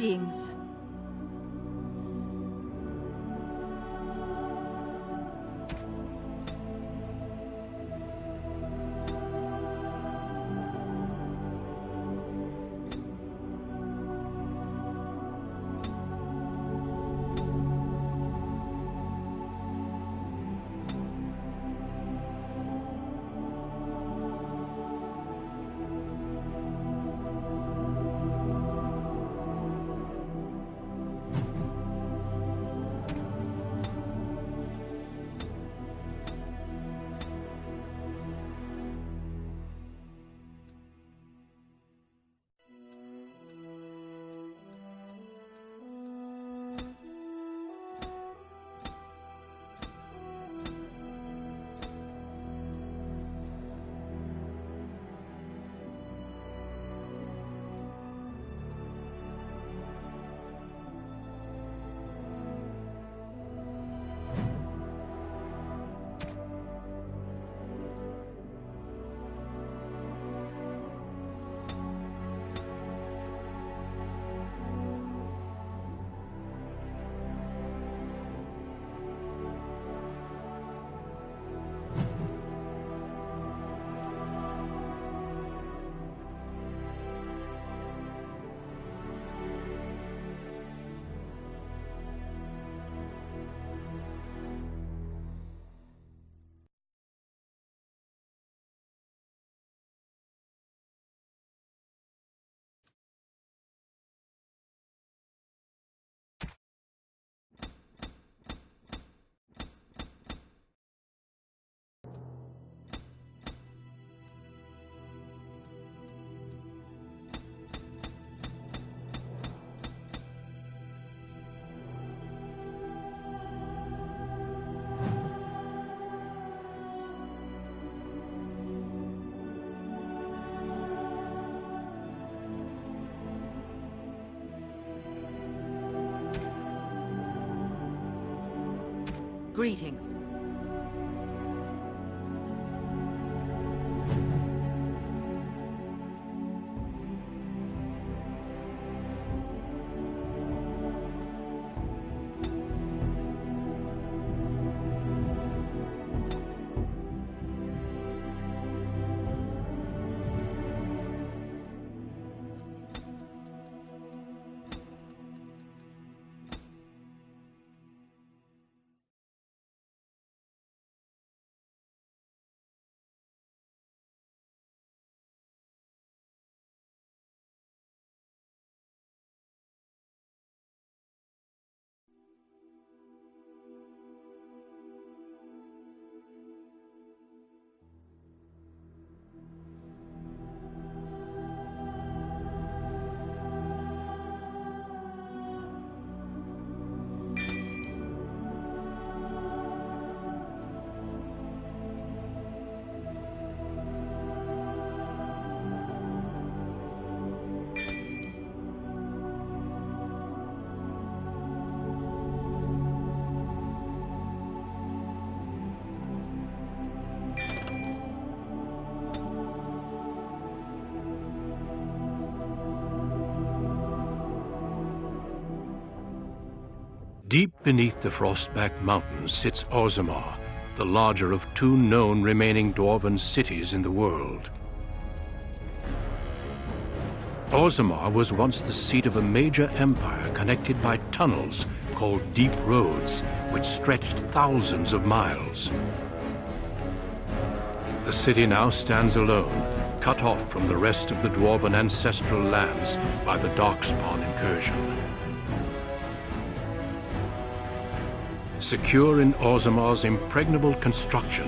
Greetings. Greetings. Deep beneath the Frostback Mountains sits Orzammar, the larger of two known remaining dwarven cities in the world. Orzammar was once the seat of a major empire connected by tunnels called deep roads, which stretched thousands of miles. The city now stands alone, cut off from the rest of the dwarven ancestral lands by the Darkspawn incursion. Secure in Orzammar's impregnable construction,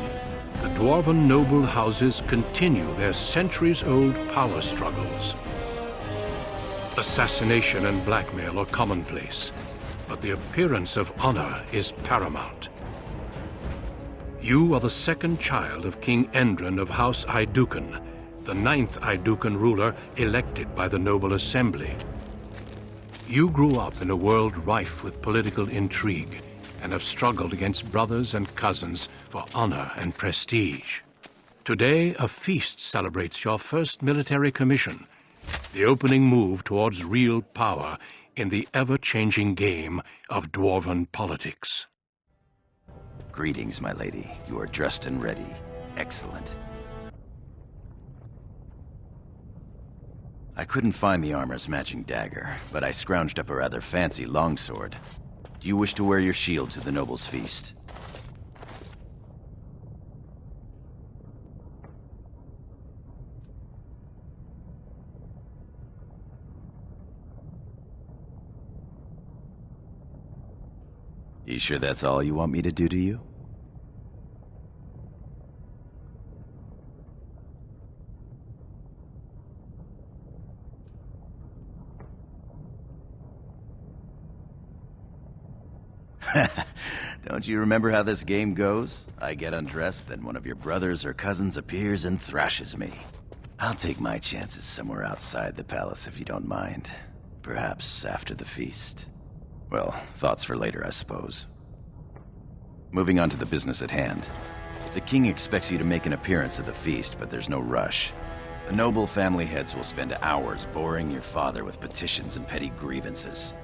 the dwarven noble houses continue their centuries-old power struggles. Assassination and blackmail are commonplace, but the appearance of honor is paramount. You are the second child of King Endren of House Aeducan, the 9th Aeducan ruler elected by the noble assembly. You grew up in a world rife with political intrigue, and have struggled against brothers and cousins for honor and prestige. Today, a feast celebrates your first military commission, the opening move towards real power in the ever-changing game of dwarven politics. Greetings, my lady. You are dressed and ready. Excellent. I couldn't find the armor's matching dagger, but I scrounged up a rather fancy longsword. Do you wish to wear your shield to the noble's feast? You sure that's all you want me to do to you? Don't you remember how this game goes? I get undressed, then one of your brothers or cousins appears and thrashes me. I'll take my chances somewhere outside the palace if you don't mind. Perhaps after the feast. Well, thoughts for later, I suppose. Moving on to the business at hand. The king expects you to make an appearance at the feast, but there's no rush. The noble family heads will spend hours boring your father with petitions and petty grievances.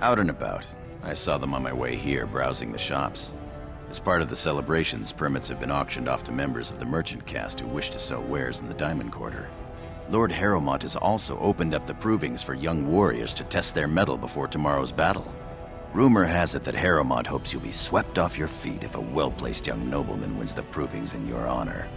Out and about. I saw them on my way here, browsing the shops. As part of the celebrations, permits have been auctioned off to members of the merchant caste who wish to sell wares in the Diamond Quarter. Lord Harrowmont has also opened up the provings for young warriors to test their mettle before tomorrow's battle. Rumor has it that Harrowmont hopes you'll be swept off your feet if a well-placed young nobleman wins the provings in your honor.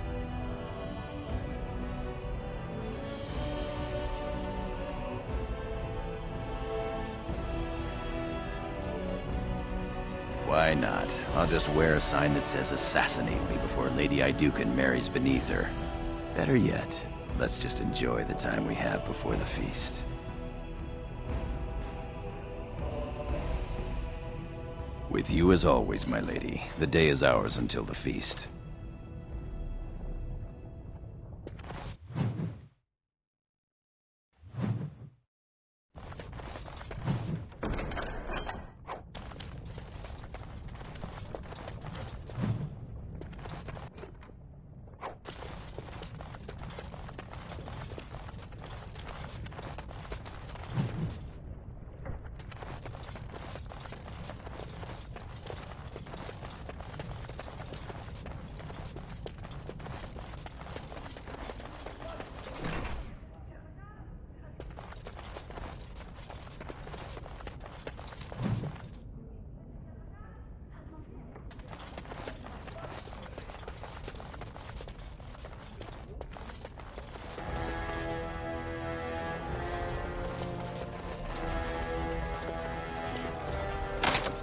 Why not? I'll just wear a sign that says assassinate me before Lady Iduken marries beneath her. Better yet, let's just enjoy the time we have before the feast. With you as always, my lady. The day is ours until the feast.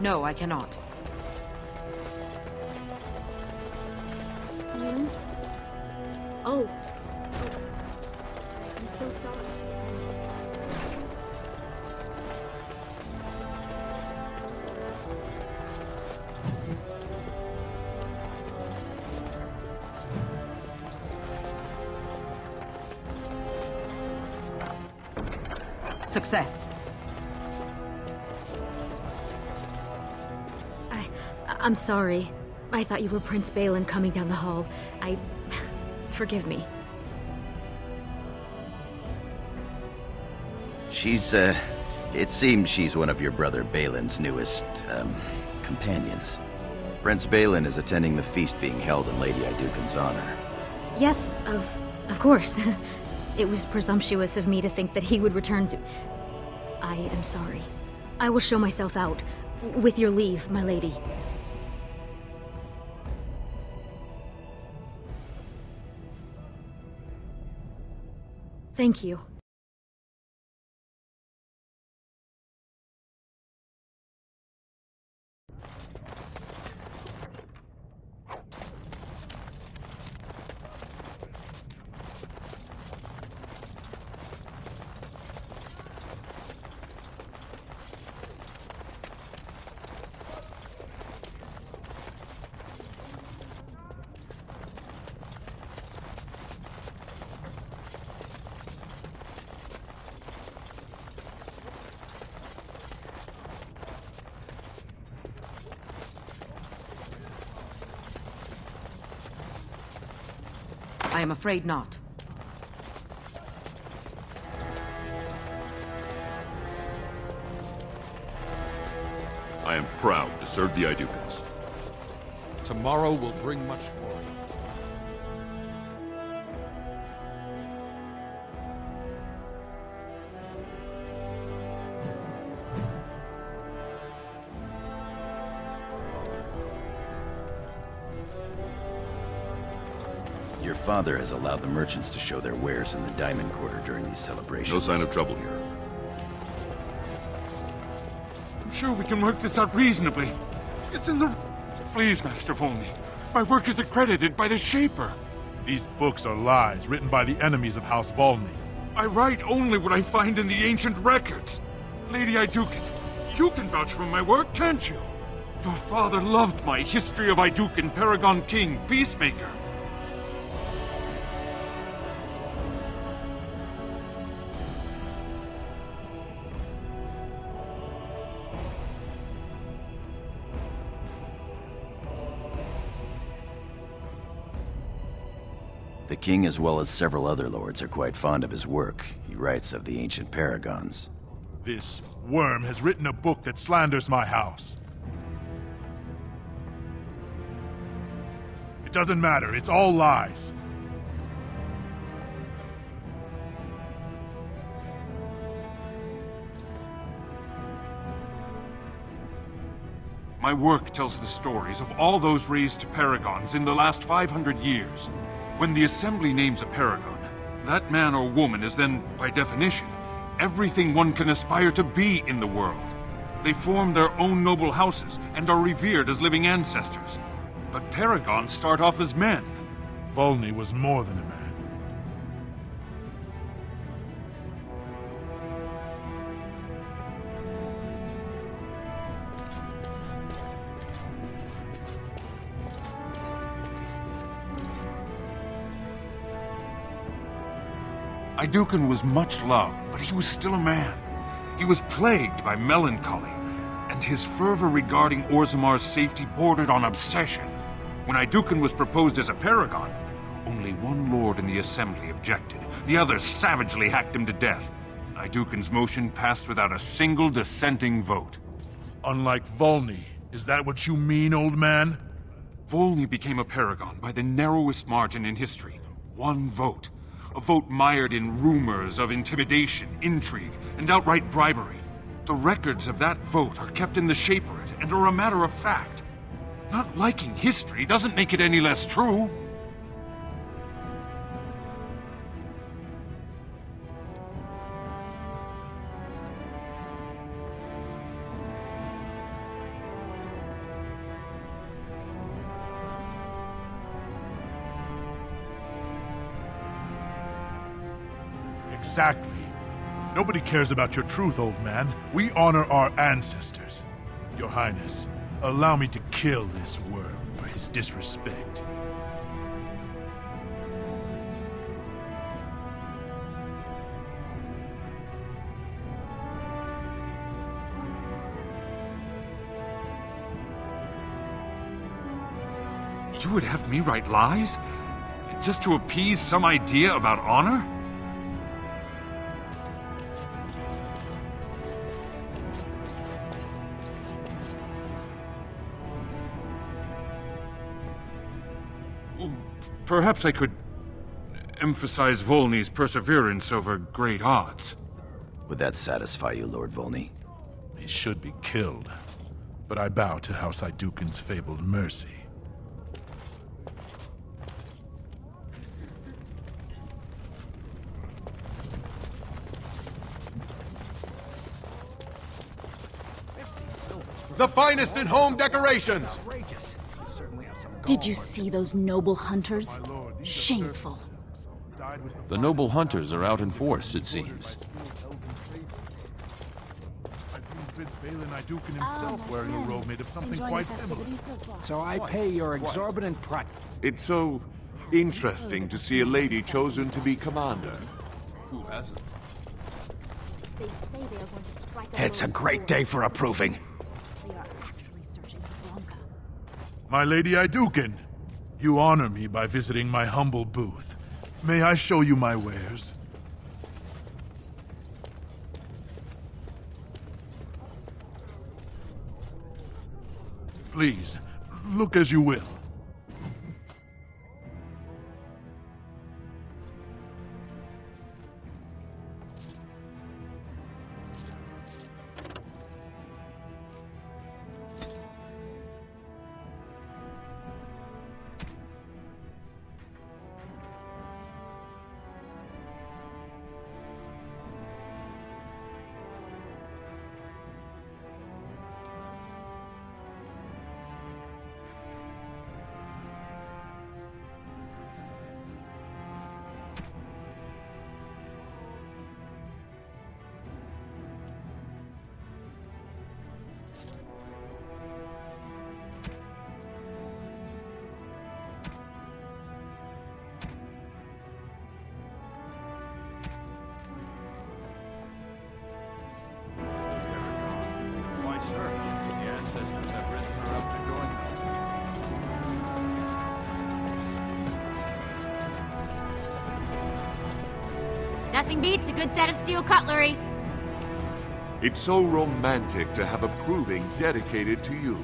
No, I cannot. You? Oh. I'm so sorry. Success. I'm sorry. I thought you were Prince Balin coming down the hall. Forgive me. It seems she's one of your brother Balin's newest, companions. Prince Balin is attending the feast being held in Lady Iduken's honor. Yes, of course. It was presumptuous of me to think that he would return to... I am sorry. I will show myself out. With your leave, my lady. Thank you. I am afraid not. I am proud to serve the Idukans. Tomorrow will bring much more. Your father has allowed the merchants to show their wares in the Diamond Quarter during these celebrations. No sign of trouble here. I'm sure we can work this out reasonably. It's in the... Please, Master Volney. My work is accredited by the Shaper. These books are lies written by the enemies of House Volney. I write only what I find in the ancient records. Lady Idukan, you can vouch for my work, can't you? Your father loved my History of Idukan, Paragon King, Peacemaker. The king, as well as several other lords, are quite fond of his work. He writes of the ancient paragons. This worm has written a book that slanders my house. It doesn't matter, it's all lies. My work tells the stories of all those raised to paragons in the last 500 years. When the Assembly names a paragon, that man or woman is then, by definition, everything one can aspire to be in the world. They form their own noble houses and are revered as living ancestors. But paragons start off as men. Volney was more than a man. Idukan was much loved, but he was still a man. He was plagued by melancholy, and his fervor regarding Orzamar's safety bordered on obsession. When Idukan was proposed as a paragon, only one lord in the assembly objected. The others savagely hacked him to death. Idukan's motion passed without a single dissenting vote. Unlike Volney, is that what you mean, old man? Volney became a paragon by the narrowest margin in history. One vote. A vote mired in rumors of intimidation, intrigue, and outright bribery. The records of that vote are kept in the Shaperate and are a matter of fact. Not liking history doesn't make it any less true. Exactly. Nobody cares about your truth, old man. We honor our ancestors. Your Highness, allow me to kill this worm for his disrespect. You would have me write lies? Just to appease some idea about honor? Perhaps I could emphasize Volney's perseverance over great odds. Would that satisfy you, Lord Volney? He should be killed. But I bow to House Idukan's fabled mercy. The finest in home decorations! Did you see those noble hunters? Shameful. The noble hunters are out in force, it seems. I've seen Prince Balin Idukan himself wearing a robe made of something quite similar. So I pay your exorbitant price. It's so interesting to see a lady chosen to be commander. Who hasn't? It's a great day for approving. They are actually searching for Blanca. My Lady Idukan, you honor me by visiting my humble booth. May I show you my wares? Please, look as you will. Why search? The ancestors have risen her up to join them. Nothing beats a good set of steel cutlery. It's so romantic to have a proving dedicated to you.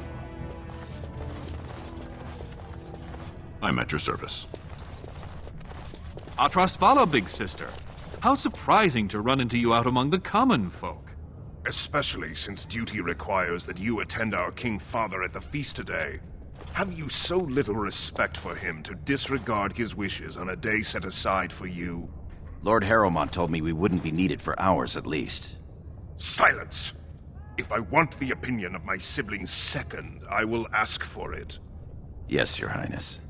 I'm at your service. Atras Vala, big sister. How surprising to run into you out among the common folk. Especially since duty requires that you attend our King Father at the feast today. Have you so little respect for him to disregard his wishes on a day set aside for you? Lord Harrowmont told me we wouldn't be needed for hours at least. Silence! If I want the opinion of my sibling's second, I will ask for it. Yes, Your Highness.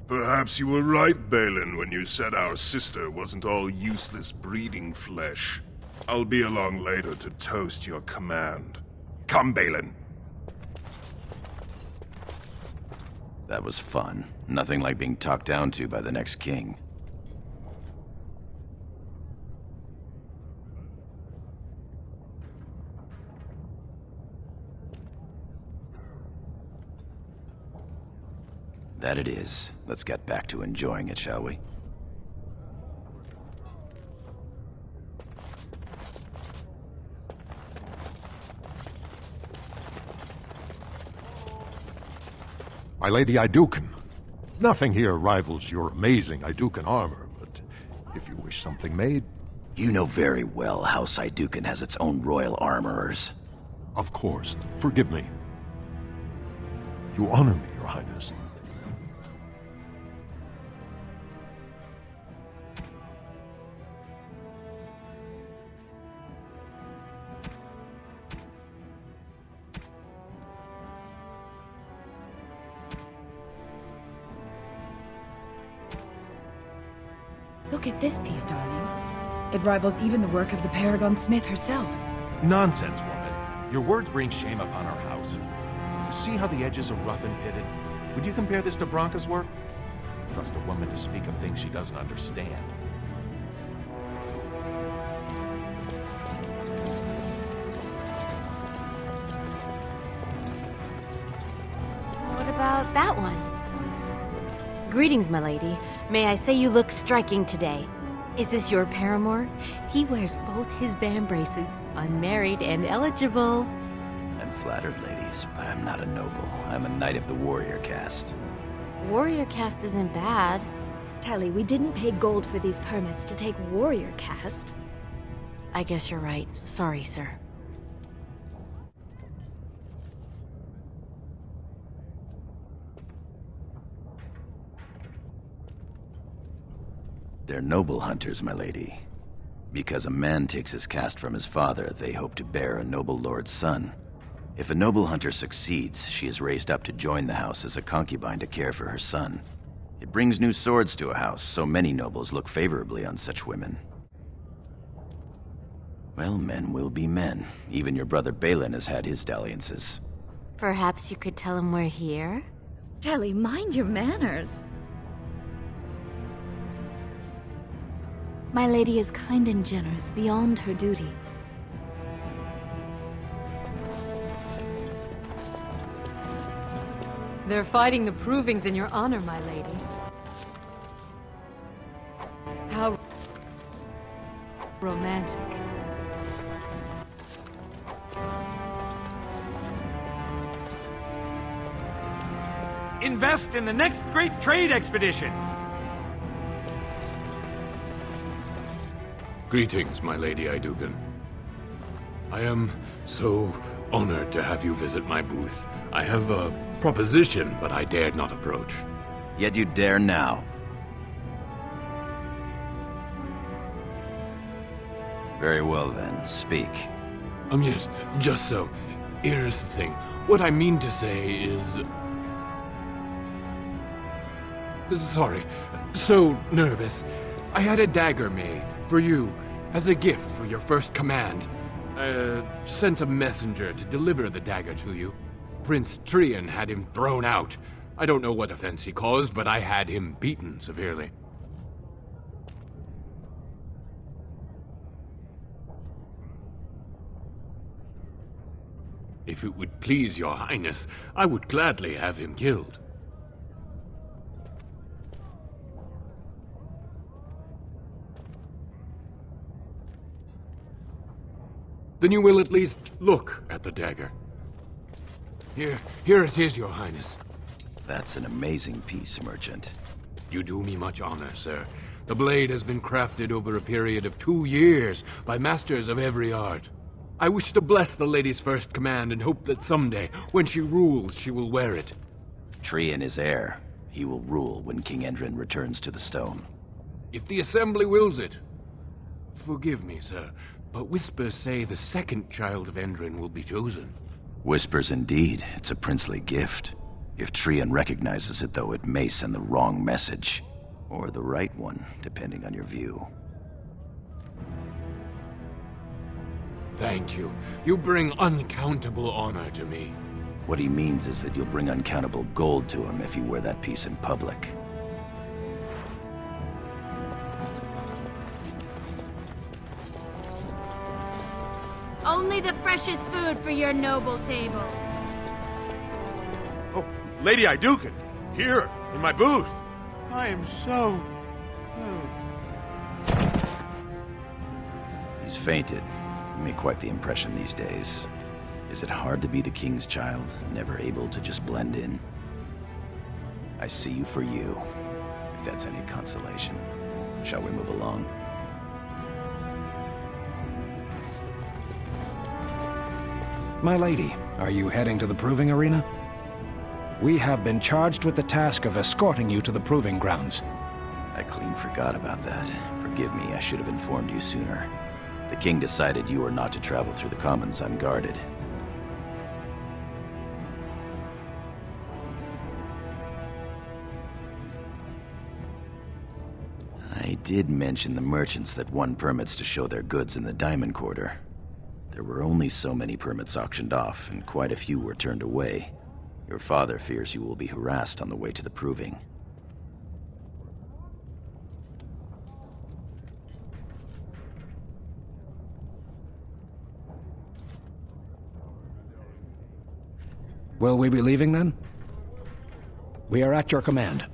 Perhaps you were right, Balin, when you said our sister wasn't all useless breeding flesh. I'll be along later to toast your command. Come, Balin. That was fun. Nothing like being talked down to by the next king. That it is. Let's get back to enjoying it, shall we? My Lady Iduken, nothing here rivals your amazing Iduken armor, but if you wish something made... You know very well House Iduken has its own royal armorers. Of course. Forgive me. You honor me, Your Highness. Look at this piece, darling. It rivals even the work of the Paragon Smith herself. Nonsense, woman. Your words bring shame upon our house. See how the edges are rough and pitted? Would you compare this to Branca's work? Trust a woman to speak of things she doesn't understand. What about that one? Greetings, my lady. May I say you look striking today. Is this your paramour? He wears both his vambraces, unmarried and eligible. I'm flattered, ladies, but I'm not a noble. I'm a knight of the warrior caste. Warrior caste isn't bad. Tally, we didn't pay gold for these permits to take warrior caste. I guess you're right. Sorry, sir. They're noble hunters, my lady. Because a man takes his caste from his father, they hope to bear a noble lord's son. If a noble hunter succeeds, she is raised up to join the house as a concubine to care for her son. It brings new swords to a house, so many nobles look favorably on such women. Well, men will be men. Even your brother Balin has had his dalliances. Perhaps you could tell him we're here? Tally, mind your manners. My lady is kind and generous beyond her duty. They're fighting the provings in your honor, my lady. How romantic. Invest in the next great trade expedition! Greetings, my Lady Iduken. I am so honored to have you visit my booth. I have a proposition, but I dared not approach. Yet you dare now. Very well then, speak. Yes, just so. Here's the thing. What I mean to say is... Sorry, so nervous. I had a dagger made, for you, as a gift for your first command. Sent a messenger to deliver the dagger to you. Prince Trian had him thrown out. I don't know what offense he caused, but I had him beaten severely. If it would please your highness, I would gladly have him killed. Then you will at least look at the dagger. Here it is, your highness. That's an amazing piece, merchant. You do me much honor, sir. The blade has been crafted over a period of 2 years by masters of every art. I wish to bless the lady's first command and hope that someday, when she rules, she will wear it. Trian is heir. He will rule when King Endrin returns to the stone. If the assembly wills it. Forgive me, sir, but whispers say the second child of Endrin will be chosen. Whispers indeed. It's a princely gift. If Trian recognizes it, though, it may send the wrong message. Or the right one, depending on your view. Thank you. You bring uncountable honor to me. What he means is that you'll bring uncountable gold to him if you wear that piece in public. Only the freshest food for your noble table. Oh, Lady Iduken, here, in my booth. I am so... He's fainted. You make quite the impression these days. Is it hard to be the king's child, never able to just blend in? I see you for you, if that's any consolation. Shall we move along? My lady, are you heading to the proving arena? We have been charged with the task of escorting you to the proving grounds. I clean forgot about that. Forgive me, I should have informed you sooner. The king decided you were not to travel through the commons unguarded. I did mention the merchants that won permits to show their goods in the Diamond Quarter. There were only so many permits auctioned off, and quite a few were turned away. Your father fears you will be harassed on the way to the proving. Will we be leaving then? We are at your command.